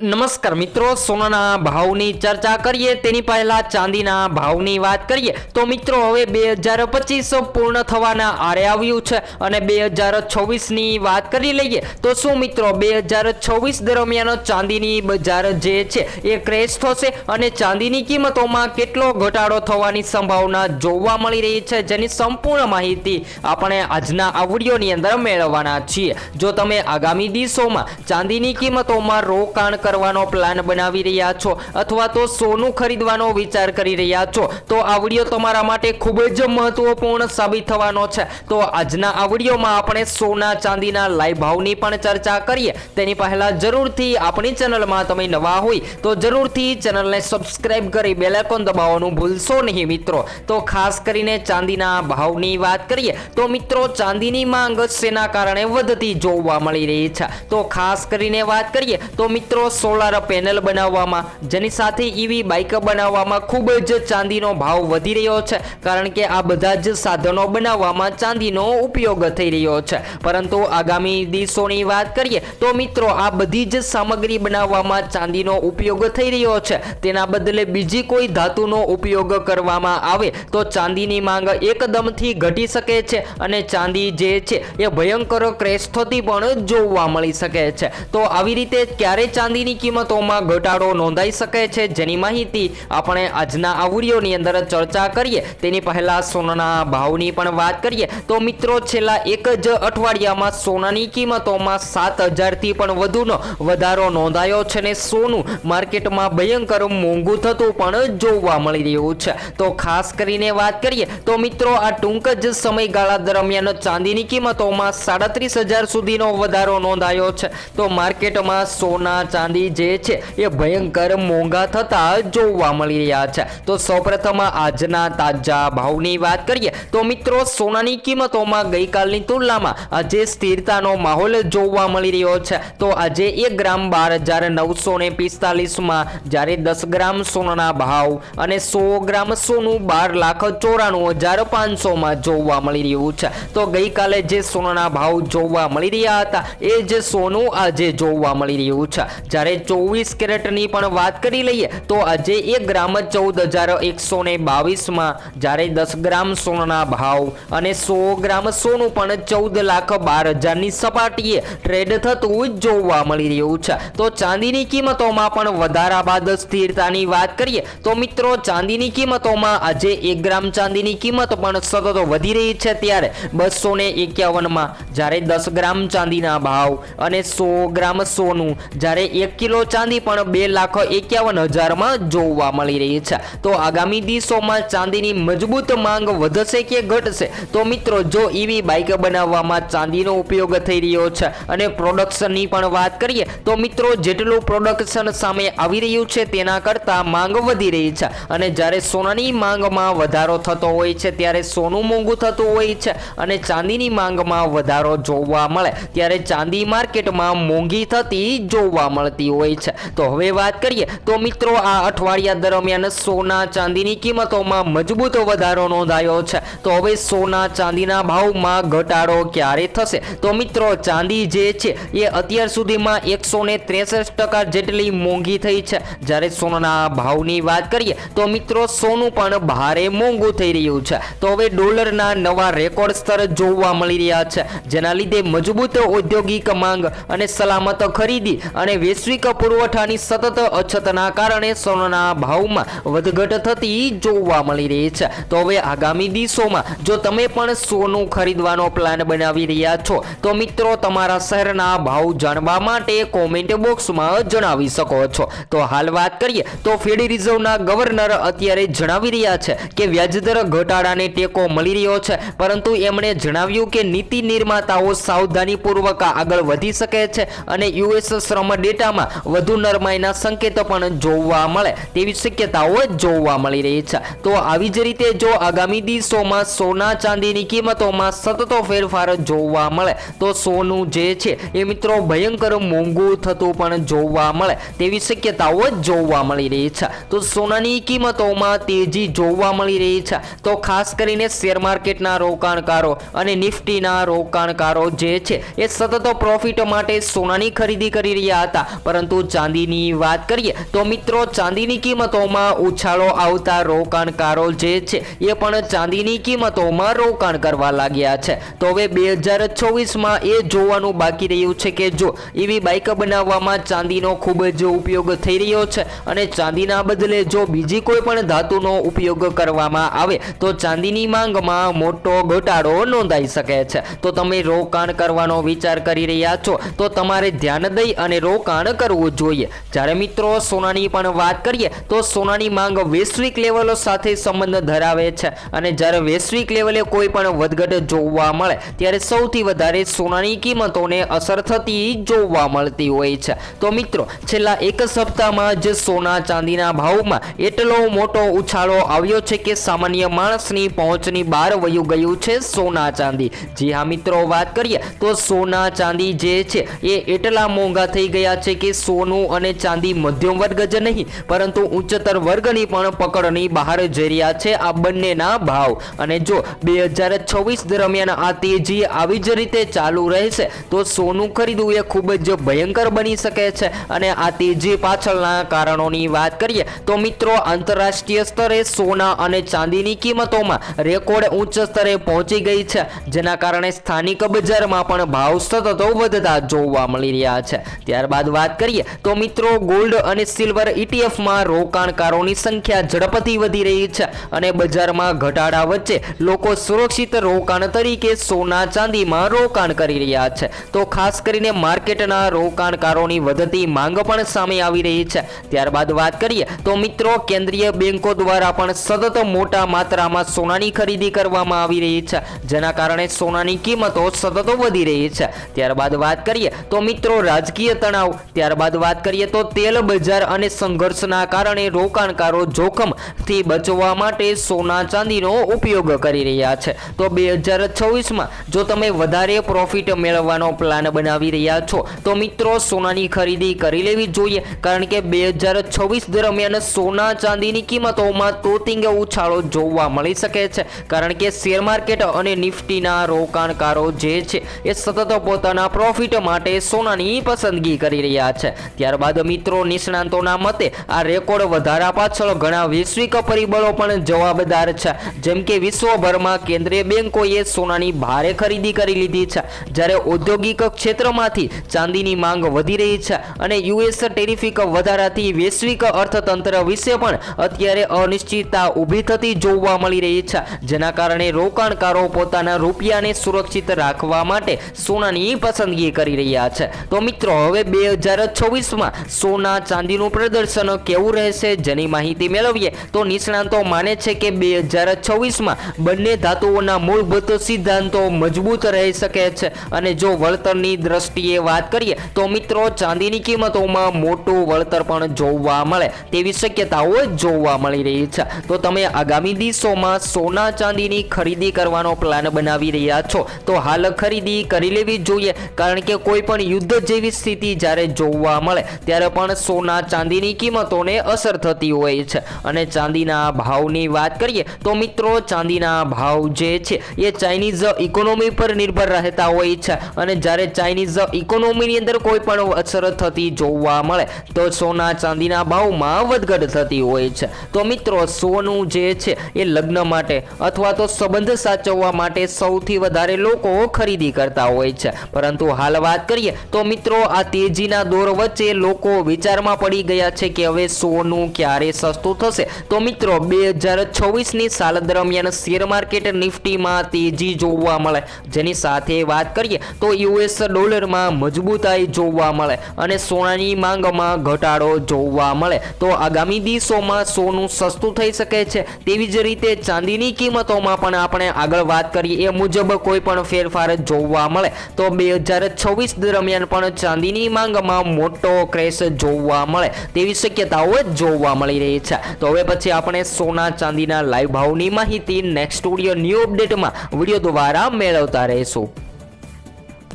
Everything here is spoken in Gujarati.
નમસ્કાર મિત્રો, સોનાના ભાવની ચર્ચા કરીએ તેની પહેલા ચાંદીના ભાવની વાત કરીએ તો મિત્રો હવે 2025 પૂર્ણ થવાના આરે આવ્યું છે અને 2026ની વાત કરી લઈએ તો શું મિત્રો 2026 દરમિયાન ચાંદીની બજાર જે છે એ ક્રેશ થશે અને ચાંદીની કિંમતોમાં કેટલો ઘટાડો થવાની સંભાવના જોવા મળી રહી છે, જેની સંપૂર્ણ માહિતી આપણે આજના આ વિડીયોની અંદર મેળવવાના છીએ। જો તમે આગામી દિવસોમાં ચાંદીની કિંમતોમાં રોકાણ કરવાનો પ્લાન બનાવી રહ્યા છો અથવા તો સોનું ખરીદવાનો વિચાર કરી રહ્યા છો તો આ વિડિયો તમારા માટે ખૂબ જ મહત્વપૂર્ણ સાબિત થવાનો છે। તો આજના આ વિડિયોમાં આપણે સોના ચાંદીના લાઈવ ભાવની પણ ચર્ચા કરીએ તેની પહેલા જરૂરથી આપણી ચેનલમાં તમે નવા હોય તો જરૂરથી ચેનલને સબસ્ક્રાઇબ કરી બેલ આઇકોન દબાવવાનું ભૂલશો નહીં મિત્રો। તો ખાસ કરીને ચાંદીના ભાવની વાત કરીએ તો મિત્રો ચાંદીની માંગ શેના કારણે વધતી જોવા મળી રહી છે તો ખાસ કરીને વાત કરીએ તો મિત્રો સોલાર પેનલ બનાવવામાં જેની સાથે ઈવી બાઇક બનાવવામાં ખૂબ જ ચાંદીનો ભાવ વધી રહ્યો છે, કારણ કે આ બધા જ સાધનો બનાવવામાં ચાંદીનો ઉપયોગ થઈ રહ્યો છે। પરંતુ આગામી દિવસોની વાત કરીએ તો મિત્રો આ બધી જ સામગ્રી બનાવવામાં ચાંદીનો ઉપયોગ થઈ રહ્યો છે, તેના બદલે બીજી કોઈ ધાતુનો ઉપયોગ કરવામાં આવે તો ચાંદીની માંગ એકદમથી ઘટી શકે છે અને ચાંદી જે છે એ ભયંકર ક્રેશ થતી પણ જોવા મળી શકે છે। તો આવી રીતે ક્યારે ચાંદીની કિંમતોમાં ઘટાડો નોંધાઈ શકે છે જેની માહિતી આપણે આજના આ વિડીયોની અંદર ચર્ચા કરીએ તેની પહેલા સોનાના ભાવની પણ વાત કરીએ તો મિત્રો છેલ્લા એક જ અઠવાડિયામાં સોનાની કિંમતોમાં 7,000થી પણ વધુનો વધારો નોંધાયો છે અને સોનું માર્કેટમાં ભયંકર મોંઘું થતું પણ જોવા મળી રહ્યું છે। તો ખાસ કરીને વાત કરીએ તો મિત્રો આ ટૂંક જ સમયગાળા દરમિયાન ચાંદીની કિંમતોમાં 37,000 સુધીનો વધારો નોંધાયો છે। તો માર્કેટમાં સોના ચાંદી જે છે એ ભયંકર મોંઘા થતા જોવા મળી રહ્યા છે। તો સૌપ્રથમ આજના તાજા ભાવની વાત કરીએ તો મિત્રો સોનાની કિંમતોમાં ગઈકાલની તુલનામાં આજે સ્થિરતાનો માહોલ જોવા મળી રહ્યો છે। તો આજે 1 ગ્રામ 12,945માં જ્યારે 10 ગ્રામ સોનાના ભાવ અને 100 ગ્રામ સોનું 12,94,500માં જોવા મળી રહ્યું છે। તો ગઈકાલે જે સોનાના ભાવ જોવા મળી રહ્યા હતા એ જ સોનું આજે જોવા મળી રહ્યું છે। જ્યારે 24 કેરેટની પણ વાત કરી લઈએ તો આજે 1 ગ્રામ 14,122માં જ્યારે 10 ગ્રામ સોનાના ભાવ અને 100 ગ્રામ સોનું પણ 14,12,000ની સપાટીએ ટ્રેડ થતું જોવા મળી રહ્યું છે। તો ચાંદીની કિંમતોમાં પણ વધારા બાદ સ્થિરતાની વાત કરીએ તો મિત્રો ચાંદીની કિંમતોમાં આજે 1 ગ્રામ ચાંદીની કિંમત પણ સતત વધી રહી છે, ત્યારે 251માં જ્યારે 10 ગ્રામ ચાંદીના ભાવ અને 100 ગ્રામ સોનું જ્યારે 1 કિલો ચાંદી પણ 2,51,000માં જોવા મળી રહી છે। તો આગામી દિવસોમાં ચાંદીની મજબૂત માંગ વધશે કે ઘટશે તો મિત્રો જો ઈવી બાઇક બનાવવામાં ચાંદીનો ઉપયોગ થઈ રહ્યો છે અને પ્રોડક્શનની પણ વાત કરીએ તો મિત્રો જેટલું પ્રોડક્શન સામે આવી રહ્યું છે તેના કરતાં માંગ વધી રહી છે અને જ્યારે સોનાની માંગમાં વધારો થતો હોય છે ત્યારે સોનું મોંઘું થતું હોય છે અને ચાંદીની માંગમાં વધારો જોવા મળે ત્યારે ચાંદી માર્કેટમાં મોંઘી થતી જોવા મળતી હોય છે। તો હવે વાત કરીએ તો મિત્રો આ અઠવાડિયા દરમિયાન સોના ચાંદીની કિંમતોમાં મજબૂત વધારો નોંધાયો છે। તો હવે સોના ચાંદીના ભાવમાં ઘટાડો ક્યારે થશે તો મિત્રો ચાંદી જે છે એ અત્યાર સુધીમાં 163% જેટલી મોંઘી થઈ છે, જ્યારે સોનાના ભાવની વાત કરીએ તો મિત્રો સોનું પણ ભારે મોંઘું થઈ રહ્યું છે। તો હવે ડોલરના નવા રેકોર્ડ સ્તર જોવા મળી રહ્યા છે, જેના લીધે મજબૂત ઔદ્યોગિક માંગ અને સલામત ખરીદી અને વૈશ્વિક પુરવઠાની સતત અછતના કારણે સોનાના ભાવમાં વધઘટ થતી જોવા મળી રહી છે। તો હવે આગામી દિવસોમાં જો તમે પણ સોનું ખરીદવાનો પ્લાન બનાવી રહ્યા છો તો મિત્રો તમારા શહેરના ભાવ જાણવા માટે કોમેન્ટ બોક્સમાં જણાવી શકો છો। તો હાલ વાત કરીએ તો ફેડરલ રિઝર્વના ગવર્નર અત્યારે જણાવી રહ્યા છે કે વ્યાજદર ઘટાડાને ટેકો મળી રહ્યો છે, પરંતુ એમણે જણાવ્યું કે નીતિ નિર્માતાઓ સાવધાનીપૂર્વક આગળ વધી શકે છે અને યુએસ શ્રમ ડેટામાં વધુ નરમાઈના સંકેતો પણ જોવા મળે તેવી શક્યતાઓ જોવા મળી રહી છે। તો આવી જ રીતે જો આગામી દિવસોમાં સોના ચાંદીની કિંમતોમાં સતત ફેરફાર જોવા મળે તો સોનું જે છે એ મિત્રો ભયંકર મોંઘું થતું પણ જોવા મળે તેવી શક્યતાઓ જોવા મળી રહી છે। તો સોનાની કિંમતોમાં તેજી જોવા મળી રહી છે। તો ખાસ કરીને શેર માર્કેટના રોકાણકારો અને નિફ્ટીના રોકાણકારો જે છે એ સતત પ્રોફિટ માટે સોનાની ખરીદી કરી રહ્યા હતા, પરંતુ ચાંદીની વાત કરીએ તો મિત્રો ચાંદીની કિંમતોમાં ઉછાળો આવતા રોકાણકારો જે છે એ પણ ચાંદીની કિંમતોમાં રોકાણ કરવા લાગ્યા છે। તો હવે 2024માં એ જોવાનું બાકી રહ્યું છે કે જો એવી બાઇક બનાવવામાં ચાંદીનો ખૂબ જ ઉપયોગ થઈ રહ્યો છે અને ચાંદીના બદલે જો બીજી કોઈ પણ ધાતુનો ઉપયોગ કરવામાં આવે તો ચાંદીની માંગમાં મોટો ઘટાડો નોંધાઈ શકે છે। તો તમે રોકાણ કરવાનો વિચાર કરી રહ્યા છો તો તમારે ધ્યાન દઈ અને રોકાણ કરવું જોઈએ। જ્યારે મિત્રો સોનાની પણ વાત કરીએ તો સોનાની માંગ વૈશ્વિક લેવલો સાથે સંબંધ ધરાવે છે અને જ્યારે વૈશ્વિક લેવલે કોઈ પણ વધઘટ જોવા મળે ત્યારે સૌથી વધારે સોનાની કિંમતોને અસર થતી જોવા મળતી હોય છે। તો મિત્રો છેલ્લા એક સપ્તાહમાં જ સોના ચાંદીના ભાવમાં એટલો મોટો ઉછાળો આવ્યો છે કે સામાન્ય માણસની પહોંચની બહાર વયું ગયું છે સોના ચાંદી। જી હા મિત્રો વાત કરીએ તો સોના ચાંદી જે છે એ એટલા મોંઘા થઈ ગયા છે કે સોનું અને ચાંદી મધ્યમ વર્ગ જ નહીં પરંતુ ઉચ્ચતર વર્ગની પણ પકડની બહાર જઈ રહ્યા છે આ બંનેના ભાવ। અને જો 2026 દરમિયાન આ તેજી આવી જ રીતે ચાલુ રહેશે તો સોનું ખરીદવું એ ખૂબ જ ભયંકર બની શકે છે। અને આ તેજી પાછળના કારણોની વાત કરીએ તો મિત્રો આંતરરાષ્ટ્રીય સ્તરે સોના અને ચાંદીની કિંમતોમાં રેકોર્ડ ઉચ્ચ સ્તરે પહોંચી ગઈ છે જેના કારણે સ્થાનિક બજારમાં પણ ભાવ સતત વધતા જોવા મળી રહ્યા છે। ત્યારબાદ વાત કરીએ તો મિત્રો ગોલ્ડ અને સિલ્વર ઇટીએફમાં રોકાણકારોની સંખ્યા ઝડપથી વધી રહી છે અને બજારમાં ઘટાડા વચ્ચે લોકો સુરક્ષિત રોકાણ તરીકે સોના ચાંદીમાં રોકાણ કરી રહ્યા છે। તો ખાસ કરીને માર્કેટના રોકાણકારોની વધતી માંગ પણ સામે આવી રહી છે। ત્યારબાદ વાત કરીએ તો મિત્રો કેન્દ્રીય બેંકો દ્વારા પણ સતત મોટા માત્રામાં સોનાની ખરીદી કરવામાં આવી રહી છે જેના કારણે સોનાની કિંમતો સતત વધી રહી છે। ત્યારબાદ વાત કરીએ તો મિત્રો રાજકીય તણાવ, ત્યારબાદ વાત કરીએ તો તેલ બજાર અને સંઘર્ષના કારણે રોકાણકારો જોખમથી બચવા માટે સોના ચાંદીનો ઉપયોગ કરી રહ્યા છે। તો 2026માં જો તમે વધારે પ્રોફિટ મેળવવાનો પ્લાન બનાવી રહ્યા છો તો મિત્રો સોનાની ખરીદી કરી લેવી જોઈએ કારણ કે 2026 દરમિયાન સોના ચાંદીની કિંમતોમાં તોતિંગ ઉછાળો જોવા મળી શકે છે કારણ કે શેર માર્કેટ અને નિફ્ટીના રોકાણકારો જે છે એ સતત પોતાના પ્રોફિટ માટે સોનાની પસંદગી કરી રહ્યા છે। ત્યારબાદ મિત્રો નિષ્ણાંતોના મતે આ રેકોર્ડ વધારા પાછળ ઘણા વૈશ્વિક પરિબળો પણ જવાબદાર છે જેમ કે વિશ્વભરમાં કેન્દ્રીય બેંકોએ સોનાની ભારે ખરીદી કરી લીધી છે જ્યારે ઔદ્યોગિક ક્ષેત્રમાંથી ચાંદીની માંગ વધી રહી છે અને યુએસ ટેરિફિક વધારાથી વૈશ્વિક અર્થતંત્ર વિશે પણ અત્યારે અનિશ્ચિતતા ઊભી થતી જોવા મળી રહી છે જેના કારણે રોકાણકારો પોતાના રૂપિયાને સુરક્ષિત રાખવા માટે સોનાની પસંદગી કરી રહ્યા છે। તો મિત્રો હવે 2026માં સોના ચાંદીનું પ્રદર્શન કેવું રહેશે જેની માહિતી મેળવીએ તો નિષ્ણાંતો માને છે કે 2026માં બંને ધાતુઓના મૂળભૂત સિદ્ધાંતો મજબૂત રહી શકે છે અને જો વળતરની દ્રષ્ટિએ વાત કરીએ તો મિત્રો ચાંદીની કિંમતોમાં મોટું વળતર પણ જોવા મળે તેવી શક્યતાઓ જોવા મળી રહી છે। તો તમે આગામી દિવસોમાં સોના ચાંદીની ખરીદી કરવાનો પ્લાન બનાવી રહ્યા છો તો હાલ ખરીદી કરી લેવી જોઈએ કારણ કે કોઈ પણ યુદ્ધ જેવી સ્થિતિ જ્યારે જોવા મળે ત્યારે પણ સોના ચાંદીની કિંમતોને અસર થતી હોય છે। અને ચાંદીના ભાવની વાત કરીએ તો મિત્રો ચાંદીના ભાવ જે છે એ ચાઇનીઝ ઇકોનોમી પર નિર્ભર રહેતા હોય છે અને જ્યારે ચાઇનીઝ ઇકોનોમીની અંદર કોઈ પણ અસર થતી જોવા મળે તો સોના ચાંદીના ભાવમાં વધઘટ થતી હોય છે। તો મિત્રો સોનું જે છે એ લગ્ન માટે અથવા તો સંબંધ સાચવવા માટે સૌથી વધારે લોકો ખરીદી કરતા હોય છે પરંતુ હાલ વાત કરીએ તો મિત્રો આ તેજીના દોર વચ્ચે લોકો વિચારમાં પડી ગયા છે કે હવે સોનું ક્યારે સસ્તું થશે। તો મિત્રો 2026ની સાલ દરમિયાન શેર માર્કેટ નિફ્ટીમાં તેજી જોવા મળે જેની સાથે વાત કરીએ તો યુએસ ડોલરમાં મજબૂતાઈ જોવા મળે અને સોનાની માંગમાં ઘટાડો જોવા મળે તો આગામી દિવસોમાં સોનું સસ્તું થઈ શકે છે। તેવી જ રીતે ચાંદીની કિંમતોમાં પણ આપણે આગળ વાત કરીએ એ મુજબ કોઈ પણ ફેરફાર જોવા મળે તો 2026 દરમિયાન પણ ચાંદીની માંગમાં મોટો ક્રેશ જોવા મળે તેવી શક્યતાઓ જોવા મળી રહી છે। તો હવે પછી આપણે સોના ચાંદીના લાઈવ ભાવની માહિતી નેક્સ્ટ સ્ટુડિયો ન્યૂ અપડેટમાં વિડીયો દ્વારા મેળવતા રહીશું।